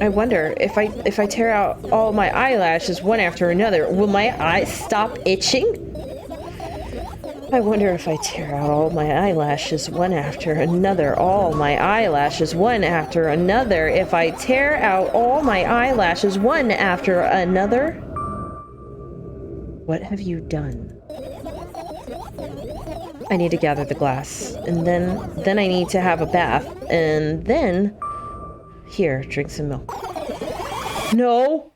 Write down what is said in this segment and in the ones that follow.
I wonder if I tear out all my eyelashes one after another, will my eyes stop itching? I wonder if I tear out all my eyelashes one after another, all my eyelashes one after another, if I tear out all my eyelashes one after another. What have you done? I need to gather the glass, and then I need to have a bath, and then... Here, drink some milk. No!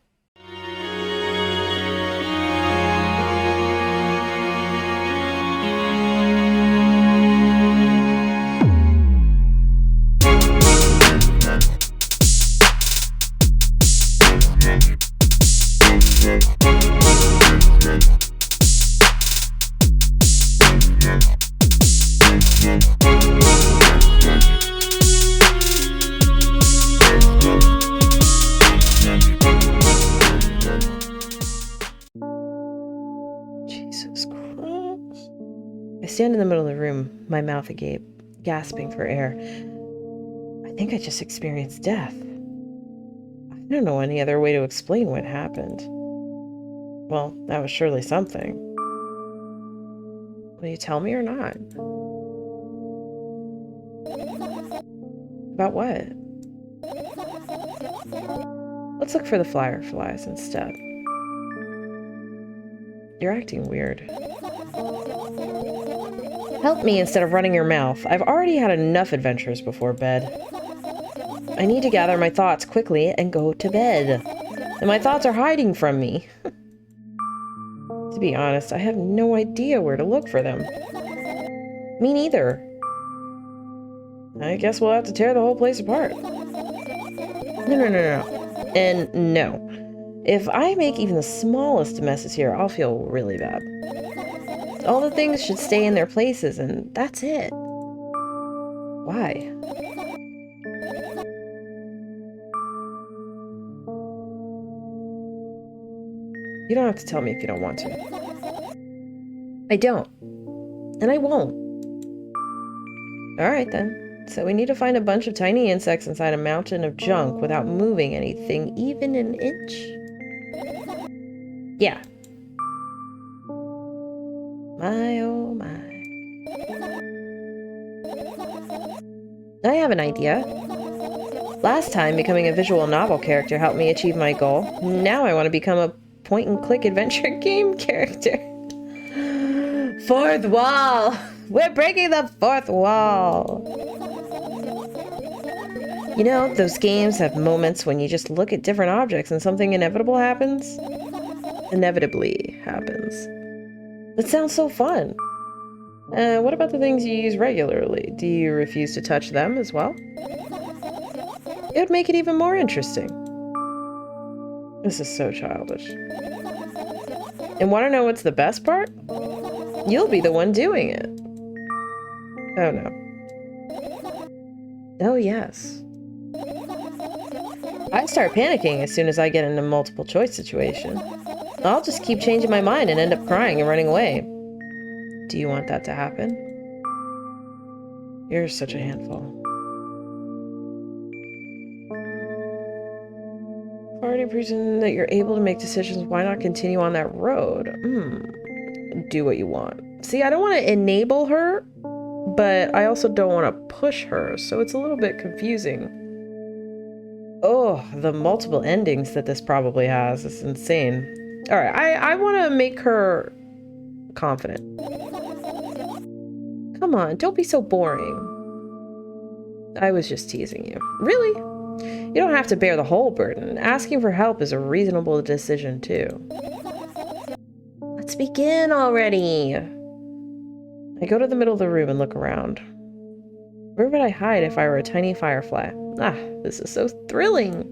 I stand in the middle of the room, my mouth agape, gasping for air. I think I just experienced death. I don't know any other way to explain what happened. Well, that was surely something. Will you tell me or not? About what? Let's look for the Fireflies instead. You're acting weird. Help me instead of running your mouth. I've already had enough adventures before bed. I need to gather my thoughts quickly and go to bed. And my thoughts are hiding from me. To be honest, I have no idea where to look for them. Me neither. I guess we'll have to tear the whole place apart. No. And no. If I make even the smallest messes here, I'll feel really bad. All the things should stay in their places, and that's it. Why? You don't have to tell me if you don't want to. I don't. And I won't. Alright then. So we need to find a bunch of tiny insects inside a mountain of junk without moving anything even an inch. Yeah. My, oh my. I have an idea. Last time, becoming a visual novel character helped me achieve my goal. Now I want to become a point-and-click adventure game character. Fourth wall! We're breaking the fourth wall! You know, those games have moments when you just look at different objects and something inevitable happens. Inevitably happens. That sounds so fun. What about the things you use regularly? Do you refuse to touch them as well? It would make it even more interesting. This is so childish. And want to know what's the best part? You'll be the one doing it. Oh no. Oh yes. I start panicking as soon as I get in a multiple choice situation. I'll just keep changing my mind and end up crying and running away. Do you want that to happen? You're such a handful. Already proven that you're able to make decisions, why not continue on that road? Do what you want. See, I don't want to enable her, but I also don't want to push her, so it's a little bit confusing. Oh, the multiple endings that this probably has is insane. Alright, I want to make her confident. Come on, don't be so boring. I was just teasing you. Really? You don't have to bear the whole burden. Asking for help is a reasonable decision, too. Let's begin already. I go to the middle of the room and look around. Where would I hide if I were a tiny firefly? Ah, this is so thrilling.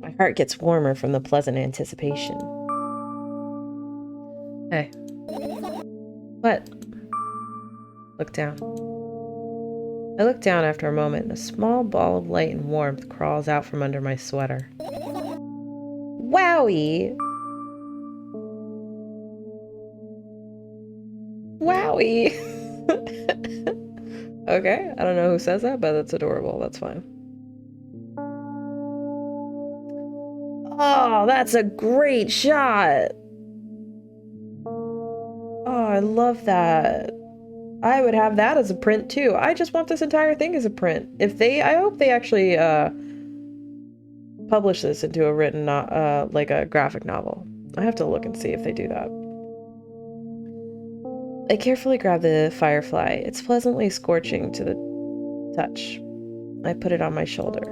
My heart gets warmer from the pleasant anticipation. Hey. What? Look down. I look down after a moment, and a small ball of light and warmth crawls out from under my sweater. Wowie! Wowie! Okay, I don't know who says that, but that's adorable. That's fine. Oh, that's a great shot! Oh, I love that. I would have that as a print too. I just want this entire thing as a print. I hope they actually publish this into a written, like a graphic novel. I have to look and see if they do that. I carefully grab the Firefly. It's pleasantly scorching to the touch. I put it on my shoulder.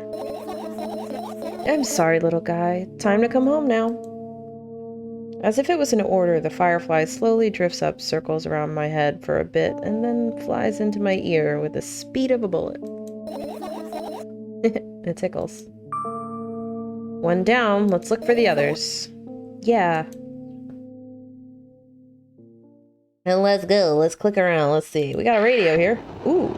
I'm sorry, little guy. Time to come home now. As if it was an order, the Firefly slowly drifts up, circles around my head for a bit, and then flies into my ear with the speed of a bullet. It tickles. One down, let's look for the others. Yeah. And let's go, let's click around, let's see. We got a radio here. Ooh.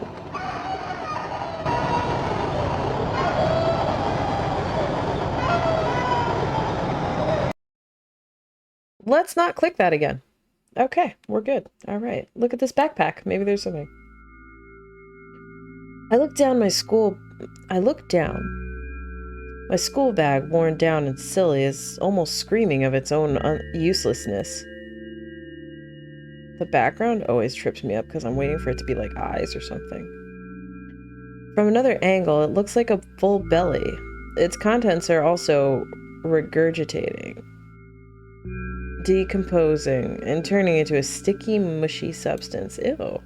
Let's not click that again. Okay, we're good. All right. Look at this backpack. Maybe there's something. I looked down. My school bag, worn down and silly, is almost screaming of its own uselessness. The background always trips me up because I'm waiting for it to be like eyes or something. From another angle, it looks like a full belly. Its contents are also regurgitating, decomposing, and turning into a sticky, mushy substance. Ew.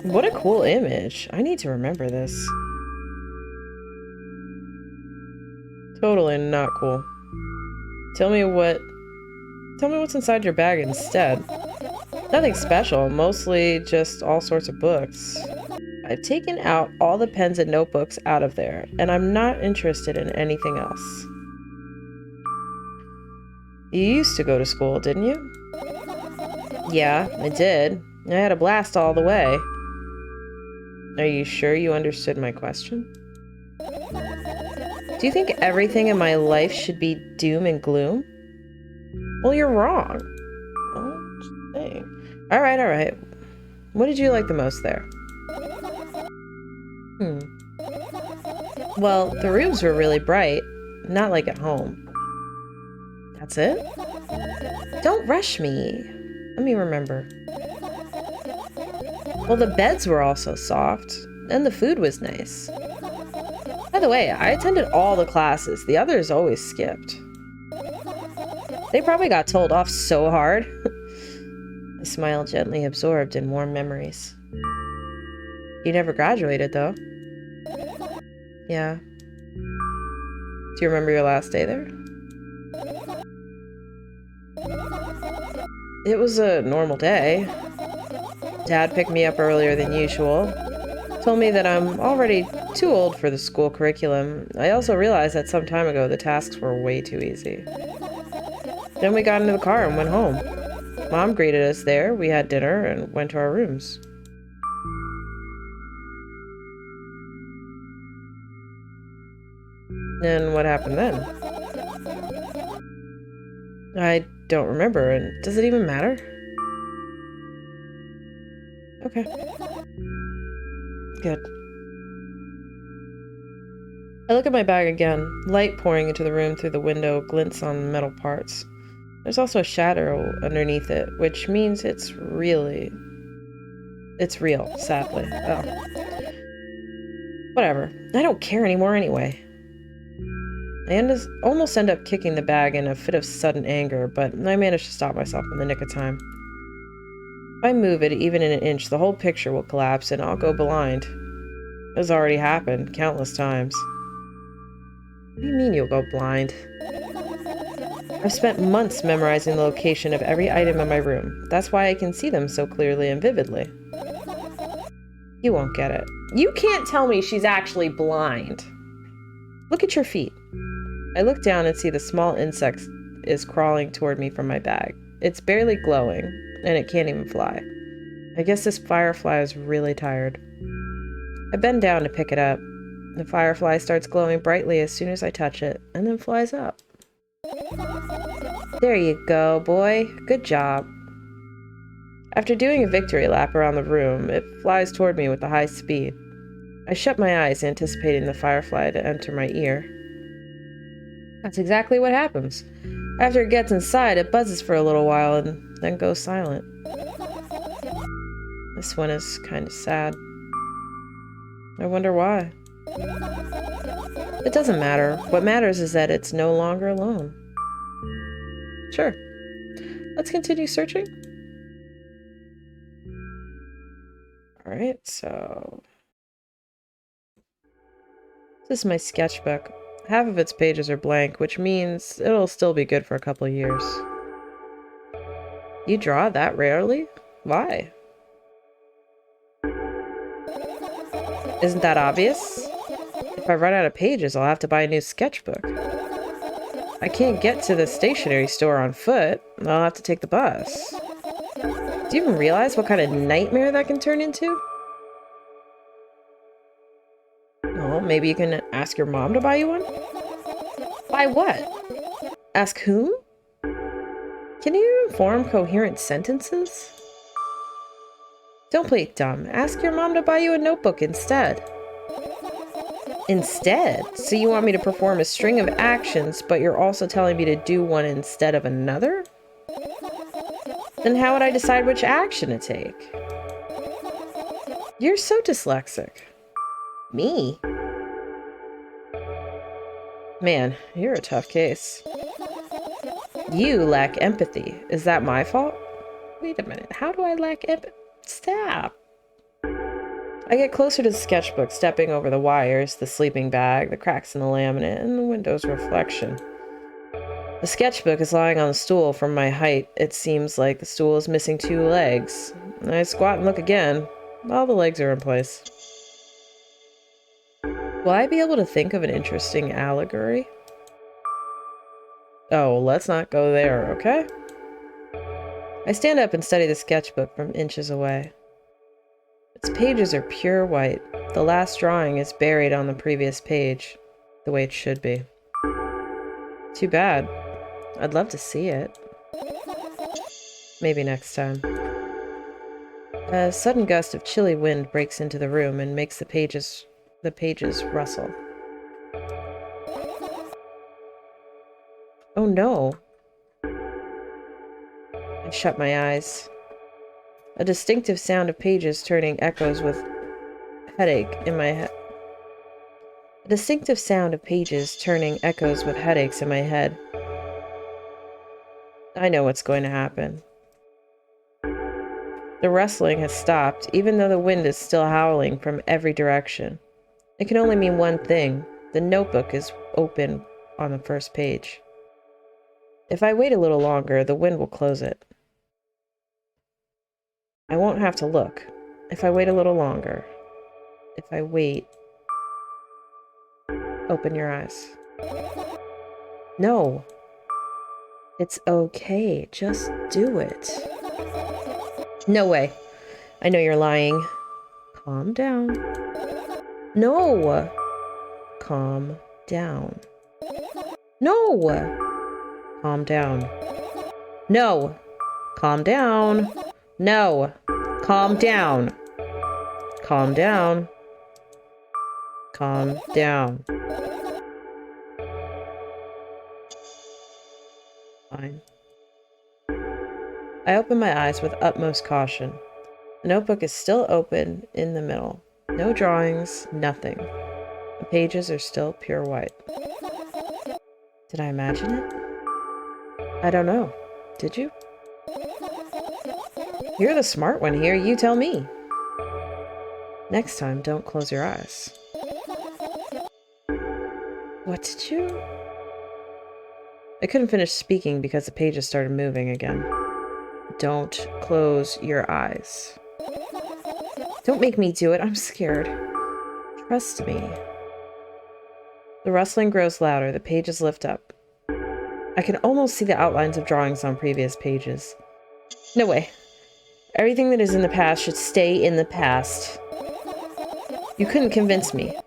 What a cool image. I need to remember this. Totally not cool. Tell me what's inside your bag instead. Nothing special, mostly just all sorts of books. I've taken out all the pens and notebooks out of there, and I'm not interested in anything else. You used to go to school, didn't you? Yeah, I did. I had a blast all the way. Are you sure you understood my question? Do you think everything in my life should be doom and gloom? Well, you're wrong. Oh, just saying. All right. What did you like the most there? Well, the rooms were really bright. Not like at home. That's it? Don't rush me. Let me remember. Well, the beds were also soft, and the food was nice. By the way, I attended all the classes. The others always skipped. They probably got told off so hard. I smiled, gently absorbed in warm memories. You never graduated, though. Yeah. Do you remember your last day there? It was a normal day. Dad picked me up earlier than usual. Told me that I'm already too old for the school curriculum. I also realized that some time ago the tasks were way too easy. Then we got into the car and went home. Mom greeted us there, we had dinner, and went to our rooms. And what happened then? I don't remember, and does it even matter? Okay. Good. I look at my bag again. Light pouring into the room through the window glints on metal parts. There's also a shadow underneath it, which means it's real, sadly. Oh. Whatever. I don't care anymore anyway. I almost end up kicking the bag in a fit of sudden anger, but I manage to stop myself in the nick of time. If I move it even in an inch, the whole picture will collapse and I'll go blind. It has already happened countless times. What do you mean you'll go blind? I've spent months memorizing the location of every item in my room. That's why I can see them so clearly and vividly. You won't get it. You can't tell me she's actually blind. Look at your feet. I look down and see the small insect is crawling toward me from my bag. It's barely glowing, and it can't even fly. I guess this firefly is really tired. I bend down to pick it up. The firefly starts glowing brightly as soon as I touch it, and then flies up. There you go, boy. Good job. After doing a victory lap around the room, it flies toward me with a high speed. I shut my eyes, anticipating the firefly to enter my ear. That's exactly what happens. After it gets inside, it buzzes for a little while and then goes silent. This one is kind of sad. I wonder why. It doesn't matter. What matters is that it's no longer alone. Sure. Let's continue searching. Alright, so... this is my sketchbook. Half of its pages are blank, which means it'll still be good for a couple years. You draw that rarely? Why? Isn't that obvious? If I run out of pages, I'll have to buy a new sketchbook. I can't get to the stationery store on foot. I'll have to take the bus. Do you even realize what kind of nightmare that can turn into? Well, maybe you can ask your mom to buy you one? Buy what? Ask whom? Can you even form coherent sentences? Don't play dumb. Ask your mom to buy you a notebook instead. Instead? So you want me to perform a string of actions, but you're also telling me to do one instead of another? Then how would I decide which action to take? You're so dyslexic. Me? Man, you're a tough case. You lack empathy. Is that my fault? Wait a minute. How do I lack empathy? Stop. I get closer to the sketchbook, stepping over the wires, the sleeping bag, the cracks in the laminate, and the window's reflection. The sketchbook is lying on the stool. From my height, it seems like the stool is missing 2 legs. I squat and look again. All the legs are in place. Will I be able to think of an interesting allegory? Oh, let's not go there, okay? I stand up and study the sketchbook from inches away. Its pages are pure white. The last drawing is buried on the previous page, the way it should be. Too bad. I'd love to see it. Maybe next time. A sudden gust of chilly wind breaks into the room and makes the pages rustle. Oh no. I shut my eyes. A distinctive sound of pages turning echoes with headache in my head. A distinctive sound of pages turning echoes with headaches in my head. I know what's going to happen. The rustling has stopped, even though the wind is still howling from every direction. It can only mean one thing. The notebook is open on the first page. If I wait a little longer, the wind will close it. I won't have to look. If I wait a little longer. If I wait... Open your eyes. No. It's okay. Just do it. No way. I know you're lying. Calm down. No. Calm down. No. Calm down. No. Calm down. No. Calm down. Calm down. Calm down. Fine. I open my eyes with utmost caution. The notebook is still open in the middle. No drawings, nothing. The pages are still pure white. Did I imagine it? I don't know. Did you? You're the smart one here, you tell me. Next time, don't close your eyes. What did you... I couldn't finish speaking because the pages started moving again. Don't close your eyes. Don't make me do it, I'm scared. Trust me. The rustling grows louder, the pages lift up. I can almost see the outlines of drawings on previous pages. No way. Everything that is in the past should stay in the past. You couldn't convince me.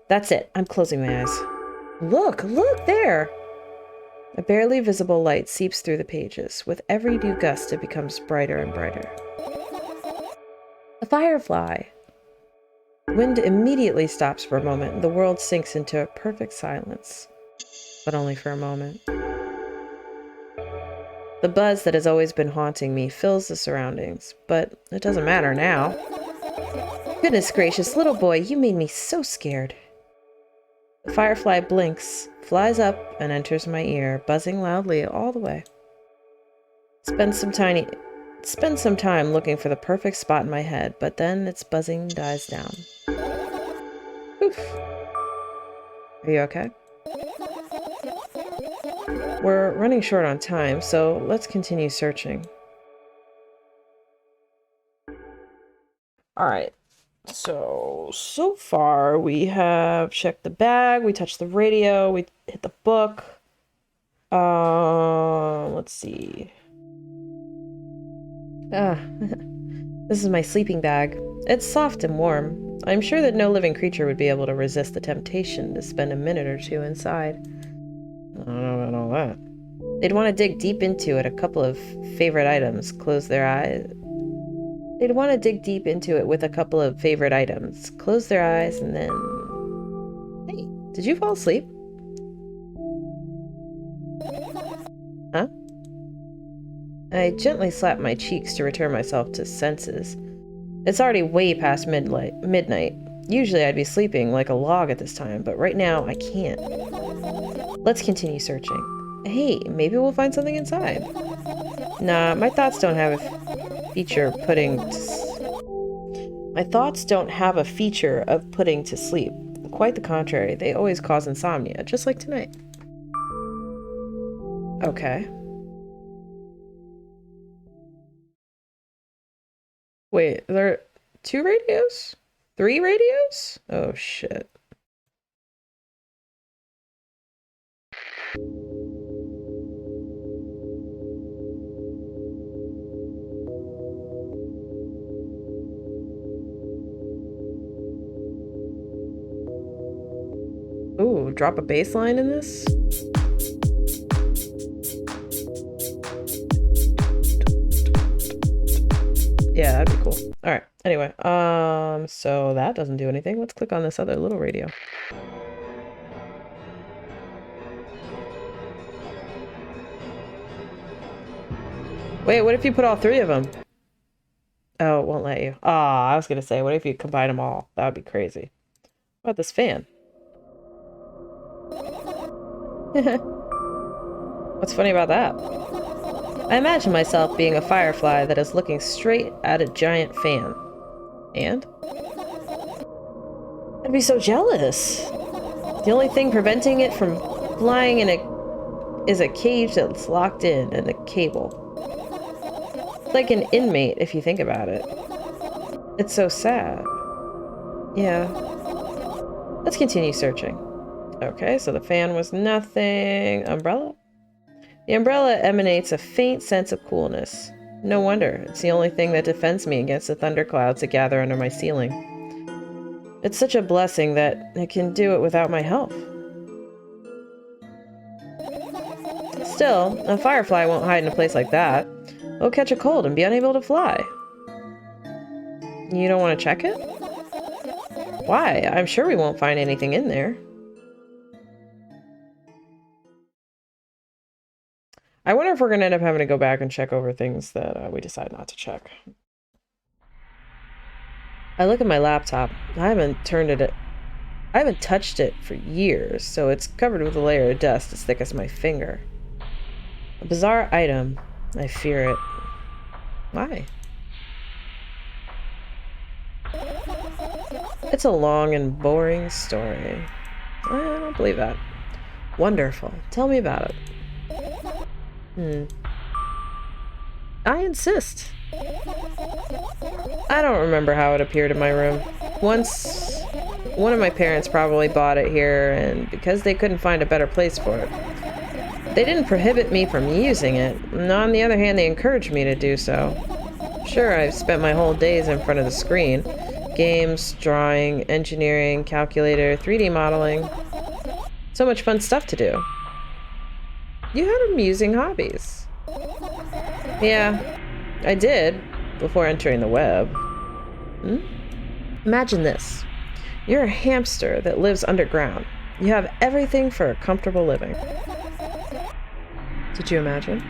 That's it. I'm closing my eyes. Look there! A barely visible light seeps through the pages. With every new gust, it becomes brighter and brighter. A firefly! The wind immediately stops for a moment, and the world sinks into a perfect silence. But only for a moment. The buzz that has always been haunting me fills the surroundings, but it doesn't matter now. Goodness gracious, little boy, you made me so scared. The firefly blinks, flies up, and enters my ear, buzzing loudly all the way. Spend some time looking for the perfect spot in my head, but then its buzzing dies down. Oof. Are you okay? We're running short on time, so let's continue searching. Alright, so far we have checked the bag, we touched the radio, we hit the book. Let's see. This is my sleeping bag. It's soft and warm. I'm sure that no living creature would be able to resist the temptation to spend a minute or two inside. I don't know about all that. They'd want to dig deep into it, a couple of favorite items, close their eyes. They'd want to dig deep into it with a couple of favorite items, close their eyes, and then... Hey, did you fall asleep? Huh? I gently slapped my cheeks to return myself to senses. It's already way past midnight. Usually I'd be sleeping like a log at this time, but right now I can't. Let's continue searching. Hey, maybe we'll find something inside. Nah, my thoughts don't have a feature of putting to sleep. Quite the contrary, they always cause insomnia, just like tonight. Okay. Wait, are there 2 radios? 3 radios? Oh shit. Ooh, drop a bass line in this? Yeah, that'd be cool. Alright, anyway, so that doesn't do anything. Let's click on this other little radio. Wait, what if you put all 3 of them? Oh, it won't let you. Ah, I was gonna say, what if you combine them all? That would be crazy. What about this fan? What's funny about that? I imagine myself being a firefly that is looking straight at a giant fan. And? I'd be so jealous. The only thing preventing it from flying is a cage that's locked in and a cable. It's like an inmate if you think about it. It's so sad. Yeah. Let's continue searching. Okay, so the fan was nothing. Umbrella? The umbrella emanates a faint sense of coolness. No wonder. It's the only thing that defends me against the thunderclouds that gather under my ceiling. It's such a blessing that it can do it without my help. Still, a firefly won't hide in a place like that. It'll catch a cold and be unable to fly. You don't want to check it? Why? I'm sure we won't find anything in there. I wonder if we're going to end up having to go back and check over things that we decide not to check. I look at my laptop. I haven't touched it for years, so it's covered with a layer of dust as thick as my finger. A bizarre item. I fear it. Why? It's a long and boring story. I don't believe that. Wonderful. Tell me about it. I insist. I don't remember how it appeared in my room. Once, one of my parents probably bought it here, and because they couldn't find a better place for it. They didn't prohibit me from using it, and on the other hand, they encouraged me to do so. Sure, I've spent my whole days in front of the screen. Games, drawing, engineering, calculator, 3D modeling. So much fun stuff to do. You had amusing hobbies. Yeah, I did, before entering the web. Hmm? Imagine this. You're a hamster that lives underground. You have everything for a comfortable living. Did you imagine?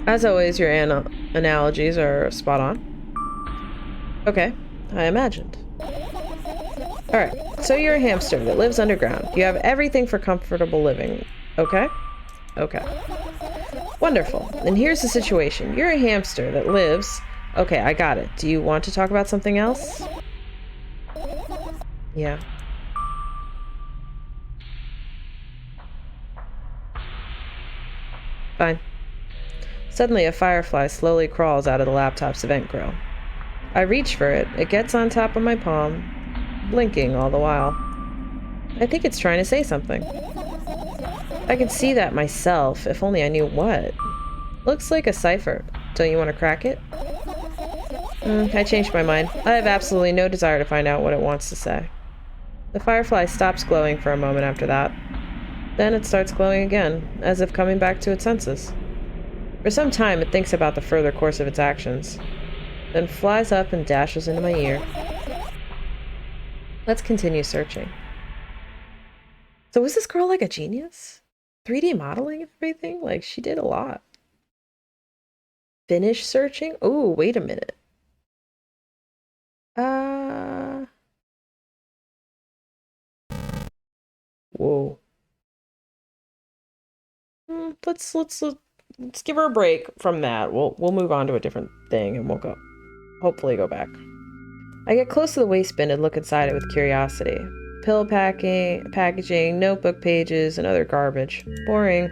As always, your analogies are spot on. Okay, I imagined. Alright, so you're a hamster that lives underground. You have everything for comfortable living. Okay? Okay. Wonderful. And here's the situation. You're a hamster that lives... Okay, I got it. Do you want to talk about something else? Yeah. Fine. Suddenly, a firefly slowly crawls out of the laptop's event grill. I reach for it. It gets on top of my palm, blinking all the while. I think it's trying to say something. I could see that myself, if only I knew what. Looks like a cipher. Don't you want to crack it? I changed my mind. I have absolutely no desire to find out what it wants to say. The firefly stops glowing for a moment after that. Then it starts glowing again, as if coming back to its senses. For some time, it thinks about the further course of its actions, then flies up and dashes into my ear. Let's continue searching. So was this girl like a genius? 3D modeling and everything? Like, she did a lot. Finish searching? Oh, wait a minute. Whoa. Let's give her a break from that. We'll move on to a different thing and we'll hopefully go back. I get close to the waste bin and look inside it with curiosity. Pill packaging, notebook pages, and other garbage. Boring.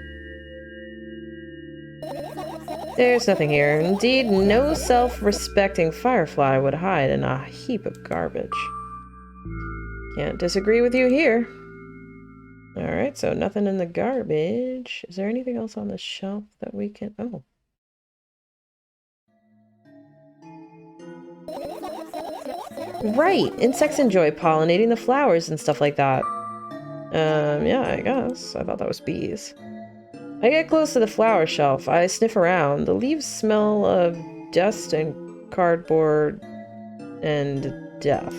There's nothing here. Indeed, no self-respecting firefly would hide in a heap of garbage. Can't disagree with you here. Alright, so nothing in the garbage. Is there anything else on the shelf that we can... Oh. Right! Insects enjoy pollinating the flowers and stuff like that. Yeah, I guess. I thought that was bees. I get close to the flower shelf. I sniff around. The leaves smell of dust and cardboard and death.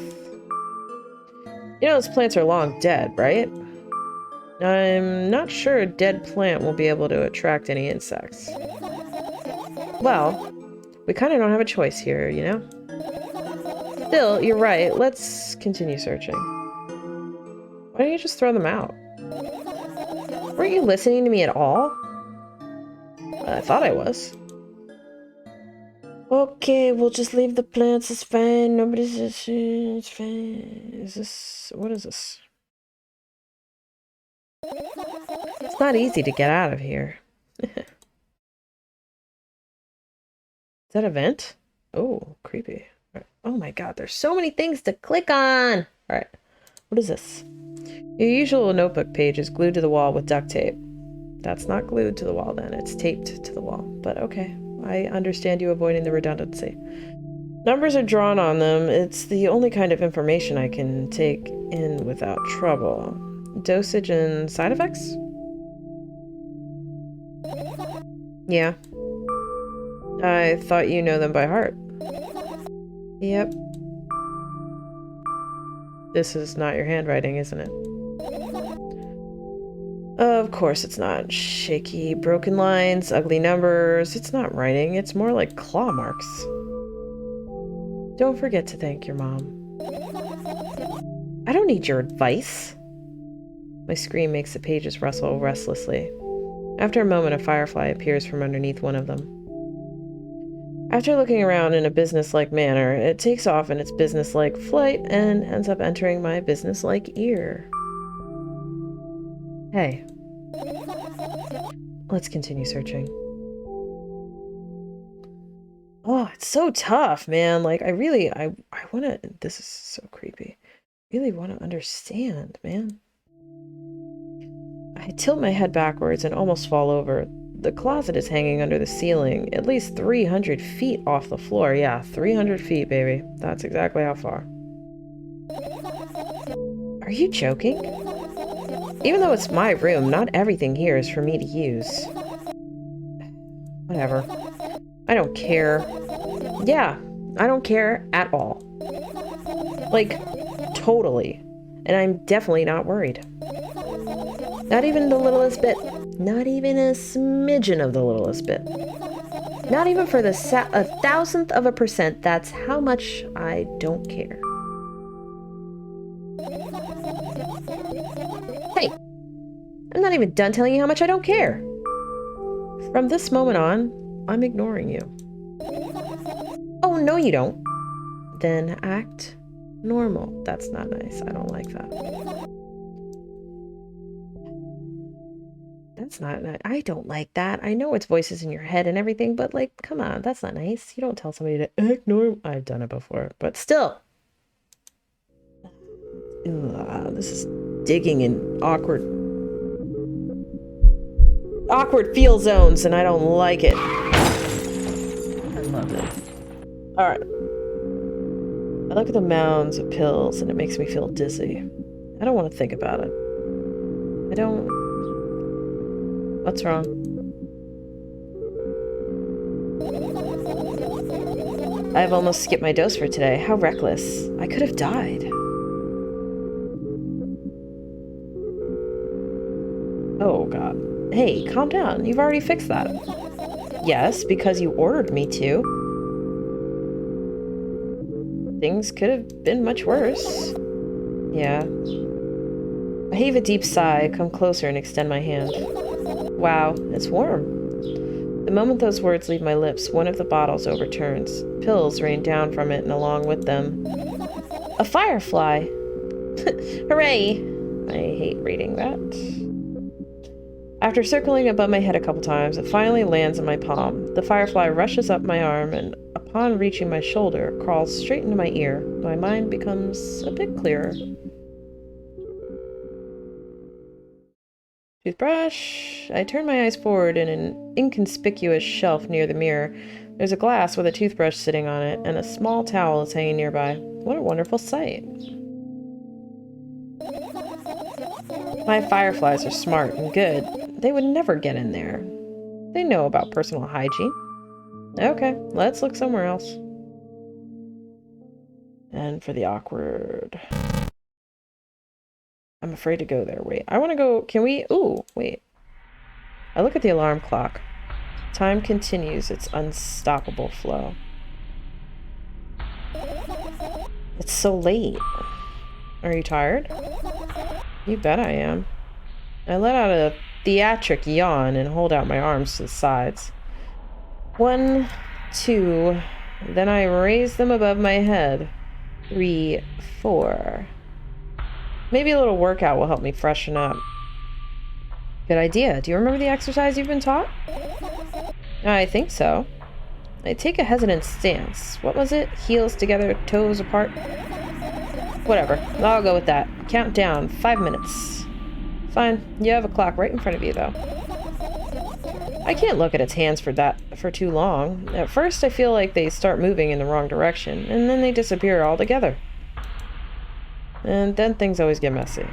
You know, those plants are long dead, right? I'm not sure a dead plant will be able to attract any insects. Well, we kind of don't have a choice here, you know? Still, you're right. Let's continue searching. Why don't you just throw them out? Weren't you listening to me at all? I thought I was. Okay, we'll just leave the plants. It's fine. Nobody's... It's fine. Is this... What is this? It's not easy to get out of here. Is that a vent? Oh, creepy. Right. Oh my god, there's so many things to click on! Alright, what is this? Your usual notebook page is glued to the wall with duct tape. That's not glued to the wall then, it's taped to the wall. But okay, I understand you avoiding the redundancy. Numbers are drawn on them. It's the only kind of information I can take in without trouble. Dosage and side effects? Yeah. I thought you know them by heart. Yep. This is not your handwriting, isn't it? Of course it's not. Shaky, broken lines, ugly numbers. It's not writing, it's more like claw marks. Don't forget to thank your mom. I don't need your advice. My scream makes the pages rustle restlessly. After a moment, a firefly appears from underneath one of them. After looking around in a businesslike manner, it takes off in its businesslike flight and ends up entering my businesslike ear. Hey. Let's continue searching. Oh, it's so tough, man. Like, I want to... This is so creepy. I really want to understand, man. I tilt my head backwards and almost fall over. The closet is hanging under the ceiling, at least 300 feet off the floor. Yeah, 300 feet, baby. That's exactly how far. Are you joking? Even though it's my room, not everything here is for me to use. Whatever. I don't care. Yeah, I don't care at all. Like, totally. And I'm definitely not worried. Not even the littlest bit. Not even a smidgen of the littlest bit. Not even for the 1,000th of a percent. That's how much I don't care. Hey, I'm not even done telling you how much I don't care. From this moment on, I'm ignoring you. Oh, no you don't. Then act normal. That's not nice. I don't like that. That's not nice. I don't like that. I know it's voices in your head and everything, but like, come on, that's not nice. You don't tell somebody to act normal. I've done it before, but still. Ugh, this is digging in awkward feel zones, and I don't like it. I love it. Alright. I look at the mounds of pills, and it makes me feel dizzy. I don't want to think about it. I don't... What's wrong? I've almost skipped my dose for today. How reckless. I could have died. Oh, God. Hey, calm down. You've already fixed that. Yes, because you ordered me to. Things could have been much worse. Yeah. I heave a deep sigh, come closer and extend my hand. Wow, it's warm. The moment those words leave my lips, one of the bottles overturns. Pills rain down from it and along with them. A firefly! Hooray! I hate reading that. After circling above my head a couple times, it finally lands in my palm. The firefly rushes up my arm and, upon reaching my shoulder, crawls straight into my ear. My mind becomes a bit clearer. Toothbrush. I turn my eyes forward in an inconspicuous shelf near the mirror. There's a glass with a toothbrush sitting on it, and a small towel is hanging nearby. What a wonderful sight. My fireflies are smart and good. They would never get in there. They know about personal hygiene. Okay, let's look somewhere else. And for the awkward... I'm afraid to go there. Wait, I want to go... Can we... Ooh, wait. I look at the alarm clock. Time continues its unstoppable flow. It's so late. Are you tired? You bet I am. I let out a theatric yawn and hold out my arms to the sides. 1, 2, then I raise them above my head. 3, 4. Maybe a little workout will help me freshen up. Good idea. Do you remember the exercise you've been taught? I think so. I take a hesitant stance. What was it? Heels together, toes apart? Whatever. I'll go with that. Count down. 5 minutes. Fine. You have a clock right in front of you, though. I can't look at its hands for too long. At first, I feel like they start moving in the wrong direction, and then they disappear altogether. And then things always get messy.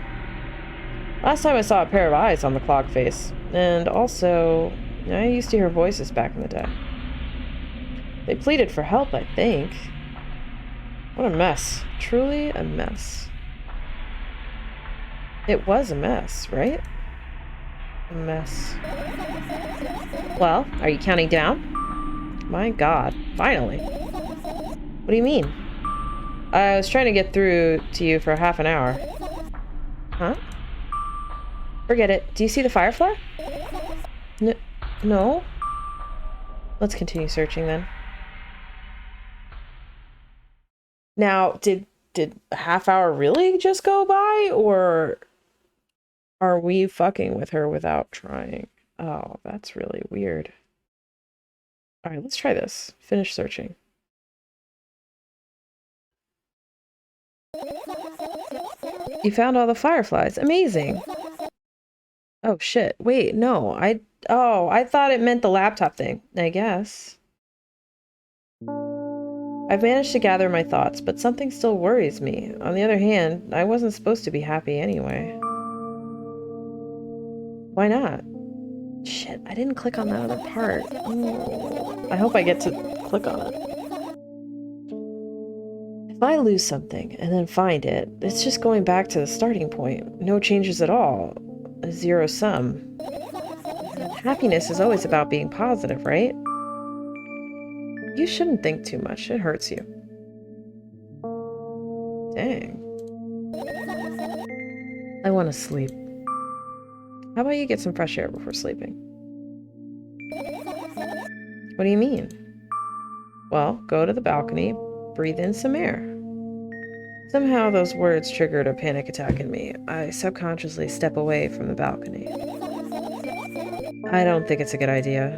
Last time I saw a pair of eyes on the clock face, and also, I used to hear voices back in the day. They pleaded for help, I think. What a mess. Truly a mess. It was a mess, right? A mess. Well, are you counting down? My God, finally. What do you mean? I was trying to get through to you for half an hour. Huh? Forget it. Do you see the firefly? No? Let's continue searching then. Now, did a half hour really just go by, or are we fucking with her without trying? Oh, that's really weird. All right, let's try this. Finish searching. You found all the fireflies. Amazing. Oh, shit. Wait, no. I thought it meant the laptop thing. I guess. I've managed to gather my thoughts, but something still worries me. On the other hand, I wasn't supposed to be happy anyway. Why not? Shit, I didn't click on that other part. Oh, I hope I get to click on it. If I lose something and then find it, it's just going back to the starting point. No changes at all. A zero sum. Happiness is always about being positive, right? You shouldn't think too much. It hurts you. Dang. I want to sleep. How about you get some fresh air before sleeping? What do you mean? Well, go to the balcony, breathe in some air. Somehow those words triggered a panic attack in me. I subconsciously step away from the balcony. I don't think it's a good idea.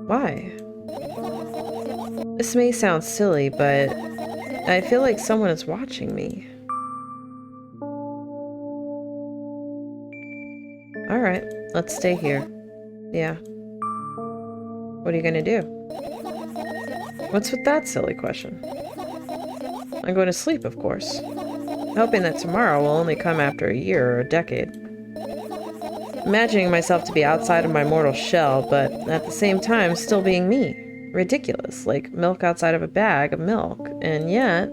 Why? This may sound silly, but I feel like someone is watching me. Alright, let's stay here. Yeah. What are you gonna do? What's with that silly question? I'm going to sleep, of course. Hoping that tomorrow will only come after a year or a decade. Imagining myself to be outside of my mortal shell, but at the same time still being me. Ridiculous, like milk outside of a bag of milk. And yet...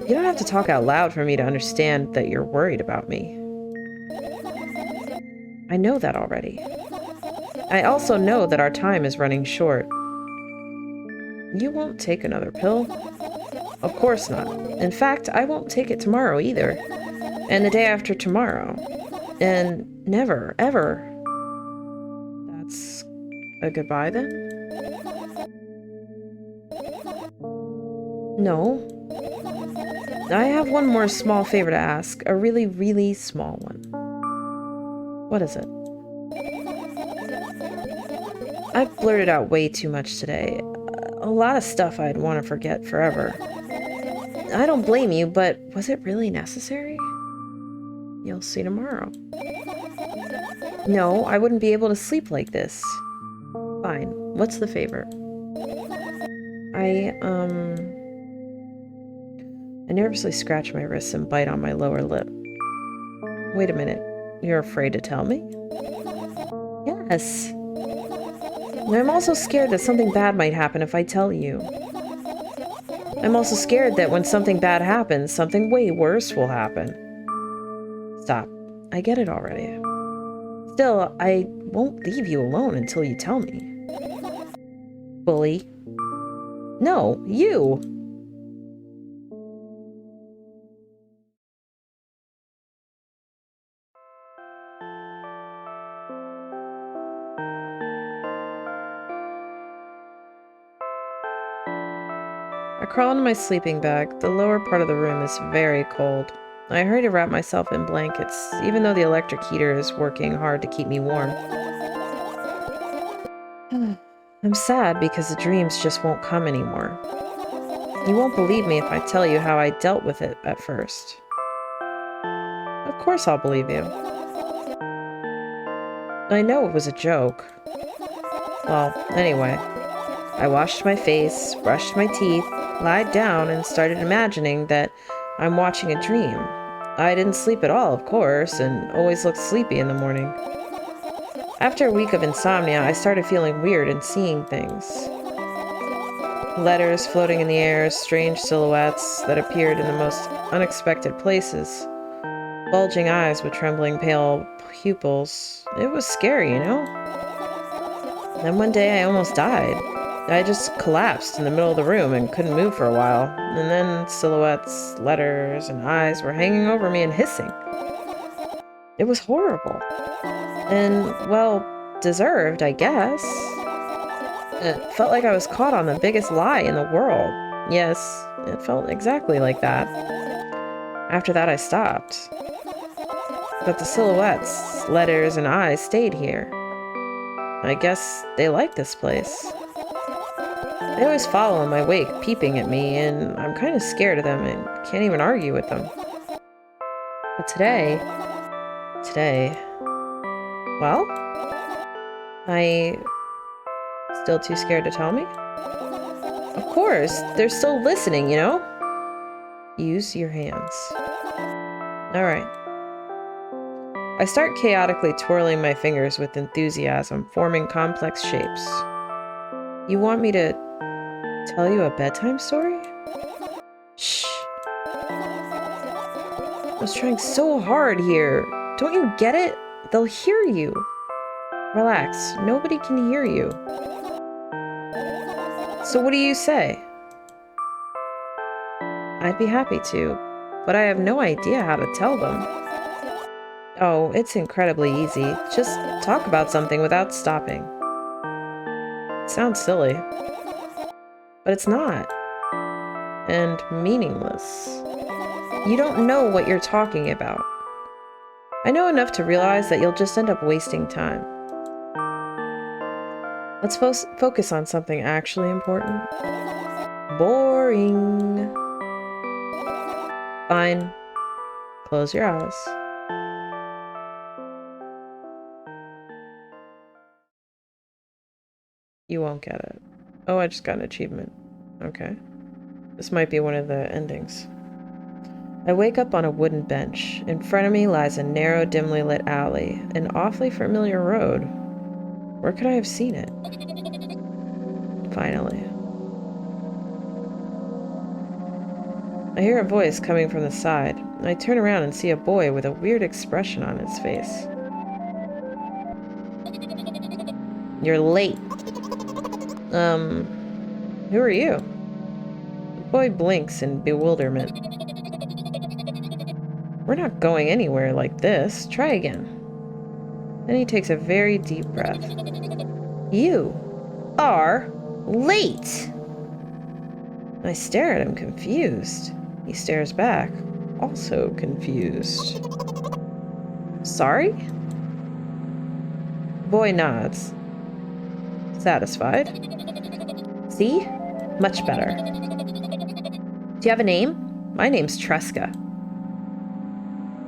You don't have to talk out loud for me to understand that you're worried about me. I know that already. I also know that our time is running short. You won't take another pill? Of course not. In fact, I won't take it tomorrow either. And the day after tomorrow. And never, ever. That's a goodbye then? No. I have one more small favor to ask. A really, really small one. What is it? I've blurted out way too much today. A lot of stuff I'd want to forget forever. I don't blame you, but was it really necessary? You'll see tomorrow. No, I wouldn't be able to sleep like this. Fine. What's the favor? I nervously scratch my wrists and bite on my lower lip. Wait a minute. You're afraid to tell me? Yes. I'm also scared that something bad might happen if I tell you. I'm also scared that when something bad happens, something way worse will happen. Stop. I get it already. Still, I won't leave you alone until you tell me. Bully. No, you! I crawl into my sleeping bag. The lower part of the room is very cold. I hurry to wrap myself in blankets, even though the electric heater is working hard to keep me warm. I'm sad because the dreams just won't come anymore. You won't believe me if I tell you how I dealt with it at first. Of course I'll believe you. I know it was a joke. Well, anyway, I washed my face, brushed my teeth, lied down, and started imagining that I'm watching a dream. I didn't sleep at all, of course, and always looked sleepy in the morning. After a week of insomnia, I started feeling weird and seeing things. Letters floating in the air, strange silhouettes that appeared in the most unexpected places. Bulging eyes with trembling pale pupils. It was scary, you know? Then one day I almost died. I just collapsed in the middle of the room and couldn't move for a while. And then silhouettes, letters, and eyes were hanging over me and hissing. It was horrible. And, well, deserved, I guess. It felt like I was caught on the biggest lie in the world. Yes, it felt exactly like that. After that, I stopped. But the silhouettes, letters, and eyes stayed here. I guess they like this place. They always follow in my wake, peeping at me, and I'm kind of scared of them and can't even argue with them. But today, well, I still too scared to tell me? Of course, they're still listening, you know? Use your hands. Alright. I start chaotically twirling my fingers with enthusiasm, forming complex shapes. You want me to Tell you a bedtime story? Shh. I was trying so hard here. Don't you get it? They'll hear you. Relax. Nobody can hear you. So what do you say? I'd be happy to, but I have no idea how to tell them. Oh, it's incredibly easy. Just talk about something without stopping. It sounds silly, but it's not. And meaningless. You don't know what you're talking about. I know enough to realize that you'll just end up wasting time. Let's focus on something actually important. Boring. Fine. Close your eyes. You won't get it. Oh, I just got an achievement. Okay. This might be one of the endings. I wake up on a wooden bench. In front of me lies a narrow, dimly lit alley, an awfully familiar road. Where could I have seen it? Finally. I hear a voice coming from the side. I turn around and see a boy with a weird expression on his face. You're late. Who are you? The boy blinks in bewilderment. We're not going anywhere like this. Try again. Then he takes a very deep breath. You are late! I stare at him, confused. He stares back, also confused. Sorry? The boy nods. Satisfied. See? Much better. Do you have a name? My name's Tresca.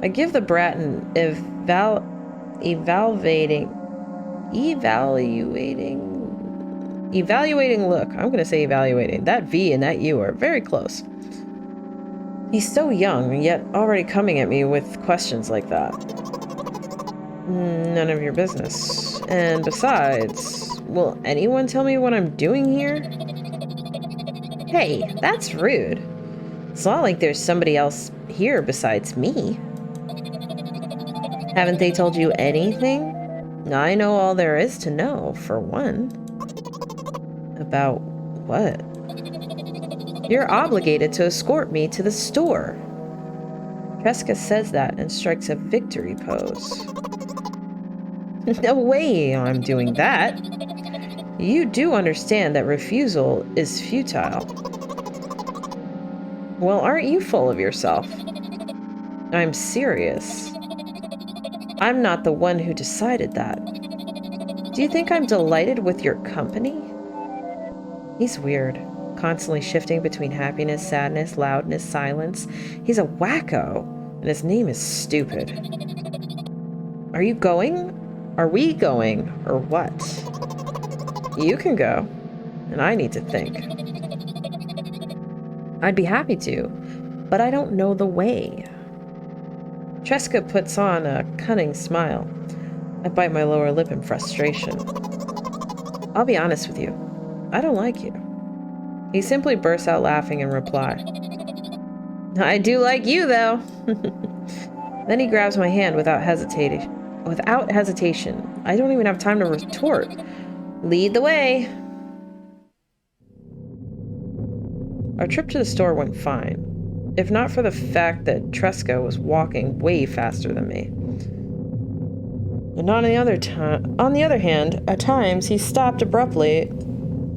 I give the brat an evaluating look. I'm gonna say evaluating. That V and that U are very close. He's so young, yet already coming at me with questions like that. None of your business. And besides, will anyone tell me what I'm doing here? Hey, that's rude. It's not like there's somebody else here besides me. Haven't they told you anything? I know all there is to know, for one. About what? You're obligated to escort me to the store. Tresca says that and strikes a victory pose. No way I'm doing that. You do understand that refusal is futile. Well, aren't you full of yourself? I'm serious. I'm not the one who decided that. Do you think I'm delighted with your company? He's weird, constantly shifting between happiness, sadness, loudness, silence. He's a wacko, and his name is stupid. Are you going? Are we going? Or what? You can go, and I need to think. I'd be happy to, but I don't know the way. Tresca puts on a cunning smile. I bite my lower lip in frustration. I'll be honest with you. I don't like you. He simply bursts out laughing in reply. I do like you, though. Then he grabs my hand without hesitation. I don't even have time to retort. Lead the way. Our trip to the store went fine. If not for the fact that Tresca was walking way faster than me. And on the other hand, at times he stopped abruptly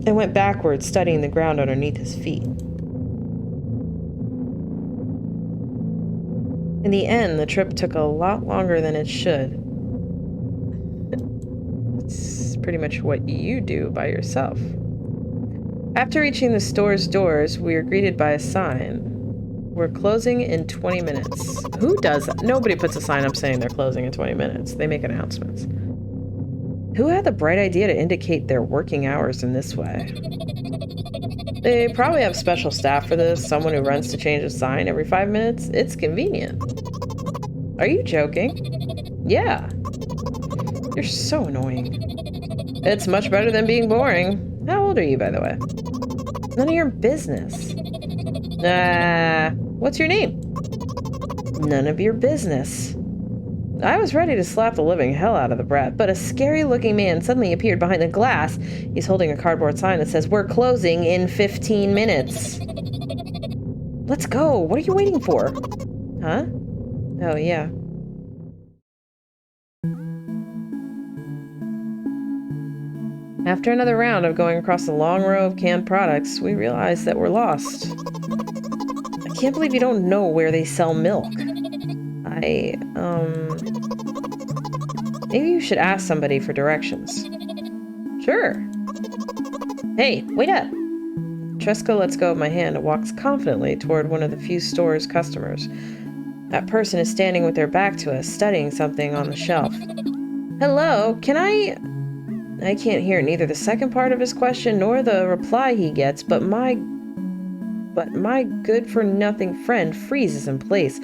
and went backwards, studying the ground underneath his feet. In the end, the trip took a lot longer than it should. It's pretty much what you do by yourself. After reaching the store's doors, we were greeted by a sign. We're closing in 20 minutes. Who does that? Nobody puts a sign up saying they're closing in 20 minutes. They make announcements. Who had the bright idea to indicate their working hours in this way? They probably have special staff for this, someone who runs to change a sign every 5 minutes. It's convenient. Are you joking? Yeah. You're so annoying. It's much better than being boring. How old are you, by the way? None of your business. What's your name? None of your business. I was ready to slap the living hell out of the brat, but a scary-looking man suddenly appeared behind the glass. He's holding a cardboard sign that says, "We're closing in 15 minutes." Let's go. What are you waiting for? Huh? Oh, yeah. After another round of going across the long row of canned products, we realize that we're lost. I can't believe you don't know where they sell milk. Maybe you should ask somebody for directions. Sure. Hey, wait up. Tresca lets go of my hand and walks confidently toward one of the few store's customers. That person is standing with their back to us, studying something on the shelf. Hello, can I can't hear neither the second part of his question nor the reply he gets, but my good-for-nothing friend freezes in place,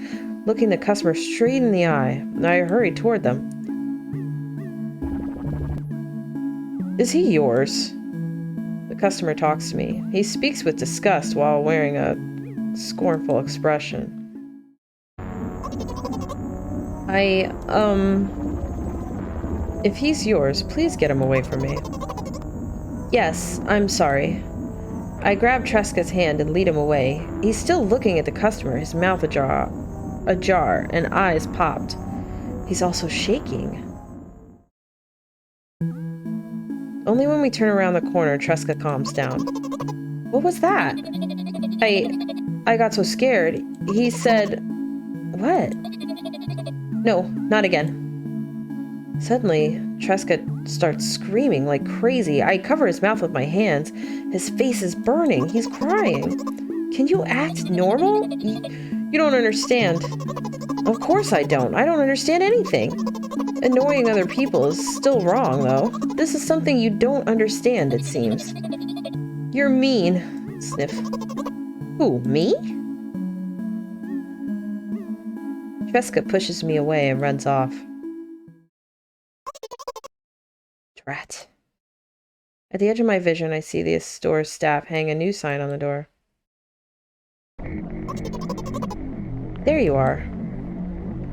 looking the customer straight in the eye. I hurry toward them. Is he yours? The customer talks to me. He speaks with disgust while wearing a scornful expression. If he's yours, please get him away from me. Yes, I'm sorry. I grab Tresca's hand and lead him away. He's still looking at the customer, his mouth ajar, and eyes popped. He's also shaking. Only when we turn around the corner, Tresca calms down. What was that? I got so scared. He said... What? No, not again. Suddenly, Tresca starts screaming like crazy. I cover his mouth with my hands. His face is burning. He's crying. Can you act normal? You don't understand. Of course I don't. I don't understand anything. Annoying other people is still wrong, though. This is something you don't understand, it seems. You're mean. Sniff. Who, me? Tresca pushes me away and runs off. Drat. At the edge of my vision, I see the store's staff hang a new sign on the door. There you are.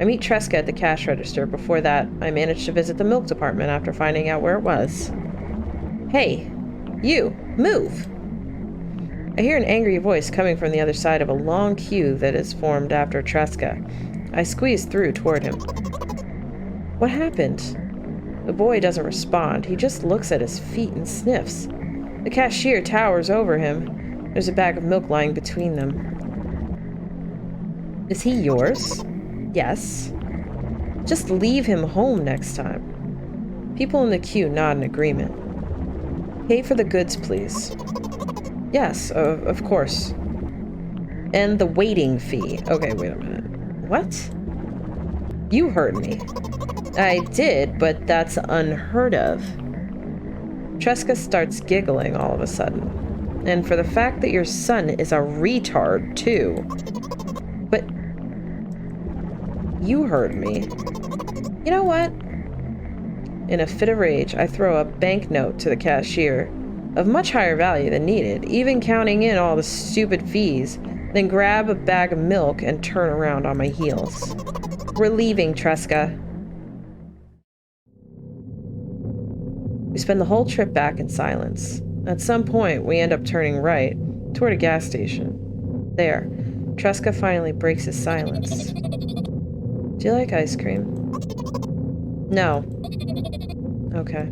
I meet Tresca at the cash register. Before that, I managed to visit the milk department after finding out where it was. Hey, you, move! I hear an angry voice coming from the other side of a long queue that is formed after Tresca. I squeeze through toward him. What happened? The boy doesn't respond. He just looks at his feet and sniffs. The cashier towers over him. There's a bag of milk lying between them. Is he yours? Yes. Just leave him home next time. People in the queue nod in agreement. Pay for the goods, please. Yes, of course. And the waiting fee. Okay, wait a minute. What? You heard me. I did, but that's unheard of. Tresca starts giggling all of a sudden. And for the fact that your son is a retard, too. But... you heard me. You know what? In a fit of rage, I throw a banknote to the cashier, of much higher value than needed, even counting in all the stupid fees, then grab a bag of milk and turn around on my heels. We're leaving, Tresca. We spend the whole trip back in silence. At some point, we end up turning right, toward a gas station. There, Tresca finally breaks his silence. Do you like ice cream? No. Okay.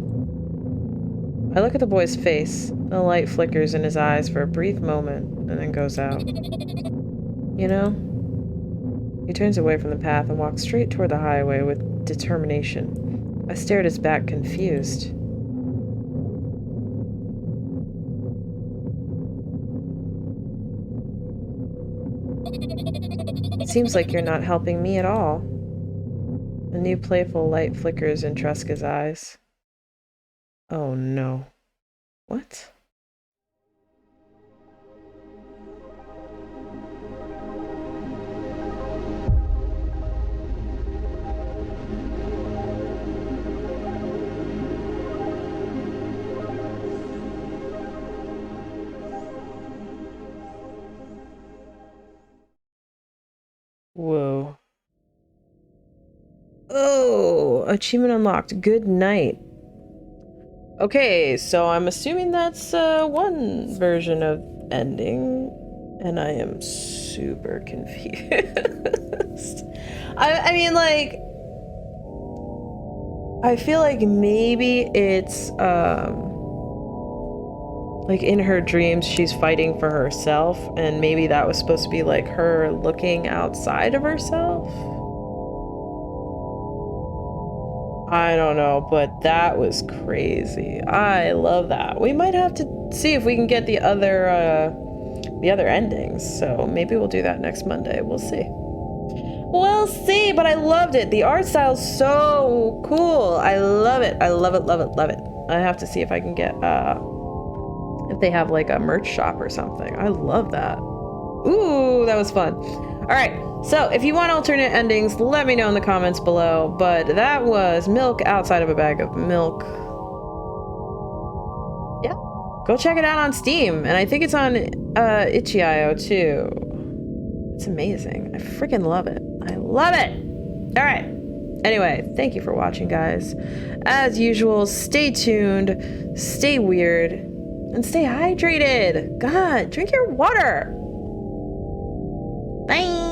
I look at the boy's face. The light flickers in his eyes for a brief moment, and then goes out. You know? He turns away from the path and walks straight toward the highway with determination. I stare at his back, confused. It seems like you're not helping me at all. A new playful light flickers in Tresca's eyes. Oh no. What? Whoa. Oh, achievement unlocked. Good night. Okay, so I'm assuming that's one version of ending, and I am super confused. I mean, like, I feel like maybe it's like in her dreams she's fighting for herself, and maybe that was supposed to be like her looking outside of herself. I don't know, but that was crazy. I love that. We might have to see if we can get the other endings. So maybe we'll do that next Monday. We'll see. We'll see, but I loved it. The art style's so cool. I love it. I love it, love it, love it. I have to see if I can get if they have like a merch shop or something. I love that. Ooh, that was fun. All right. So if you want alternate endings, let me know in the comments below. But that was Milk Outside of a Bag of Milk. Yeah. Go check it out on Steam. And I think it's on itch.io too. It's amazing. I freaking love it. I love it. All right. Anyway, thank you for watching, guys. As usual, stay tuned, stay weird, and stay hydrated. God, drink your water. Bye.